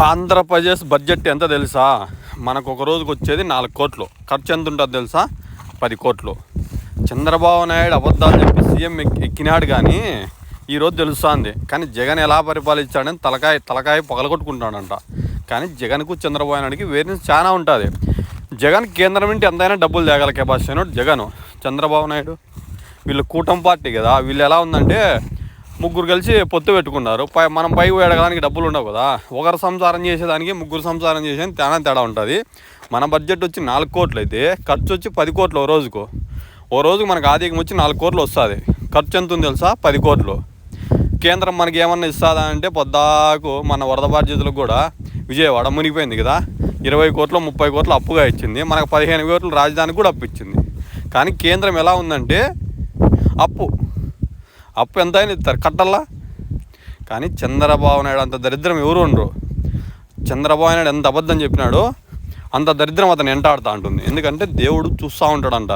Andhra Pradesh budget ఎంత తెలుసా? మనకు ఒక రోజుకి వచ్చేది 4 కోట్లు. ఖర్చు ఎంత ఉంటుంది తెలుసా? 10 కోట్లు. చంద్రబాబు నాయుడు అబద్ధాలు చెప్పి సీఎం ఎక్కినాడు కానీ ఈరోజు తెలుస్తుంది. కానీ జగన్ ఎలా పరిపాలించాడని తలకాయ పగలగొట్టుకుంటాడంట. కానీ జగన్కు చంద్రబాబు నాయుడికి వేరియన్స్ చాలా ఉంటుంది. జగన్ కేంద్రం నుండి ఎంతైనా డబ్బులు తేగల కెపాసిటీ జగన్. చంద్రబాబు నాయుడు వీళ్ళు కూటమి పార్టీ కదా. వీళ్ళు ఎలా ఉందంటే ముగ్గురు కలిసి పొత్తు పెట్టుకున్నారు. మనం పైకి వేయడానికి డబ్బులు ఉండవు కదా. ఒకరు సంసారం చేసేదానికి ముగ్గురు సంసారం చేసేదానికి తేడా ఉంటుంది. మన బడ్జెట్ వచ్చి 4 కోట్లు అయితే ఖర్చు వచ్చి 10 కోట్లు. ఓ రోజుకు మనకు ఆదాయం వచ్చి 4 కోట్లు వస్తుంది. ఖర్చు ఎంత ఉంది తెలుసా? 10 కోట్లు. కేంద్రం మనకి ఏమన్నా ఇస్తుందా అంటే పొద్దాకు మన వరద బాధ్యతలకు కూడా విజయవాడ మునిగిపోయింది కదా. 20 కోట్లు 30 కోట్లు అప్పుగా ఇచ్చింది. మనకు 15 కోట్లు రాజధానికి కూడా అప్పు ఇచ్చింది. కానీ కేంద్రం ఎలా ఉందంటే అప్పు ఎంతైనా ఇస్తారు కట్టల్లా. కానీ చంద్రబాబు నాయుడు అంత దరిద్రం ఎవరు ఉండరు. చంద్రబాబు నాయుడు ఎంత అబద్ధం చెప్పినాడో అంత దరిద్రం అతను ఎంటాడుతూ ఉంటుంది. ఎందుకంటే దేవుడు చూస్తూ ఉంటాడంట.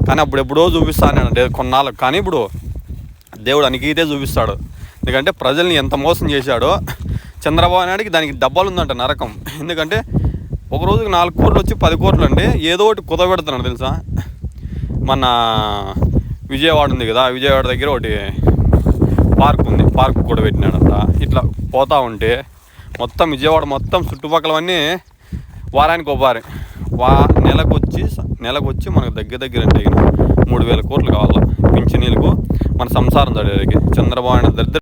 కానీ అప్పుడు ఎప్పుడో చూపిస్తానంటే కొన్నాళ్ళకు. కానీ ఇప్పుడు దేవుడు అనికైతే చూపిస్తాడు. ఎందుకంటే ప్రజల్ని ఎంత మోసం చేశాడో చంద్రబాబు నాయుడికి దానికి డబ్బాలు ఉందంట నరకం. ఎందుకంటే ఒక రోజుకి 4 కోట్లు వచ్చి 10 కోట్లు అంటే ఏదో ఒకటి కుదబెడుతున్నాడు తెలుసా. మన విజయవాడ ఉంది కదా, విజయవాడ దగ్గర ఒకటి పార్క్ ఉంది. పార్క్ కూడా పెట్టినాడంట. ఇట్లా పోతూ ఉంటే మొత్తం విజయవాడ మొత్తం చుట్టుపక్కలవన్నీ వారానికి ఒకసారి నెలకొచ్చి మనకు దగ్గర అంటే 3,000 కోట్లు కావాలి పింఛనీలకు మన సంసారం చదివేకి. చంద్రబాబు నాయుడు దరిద్ర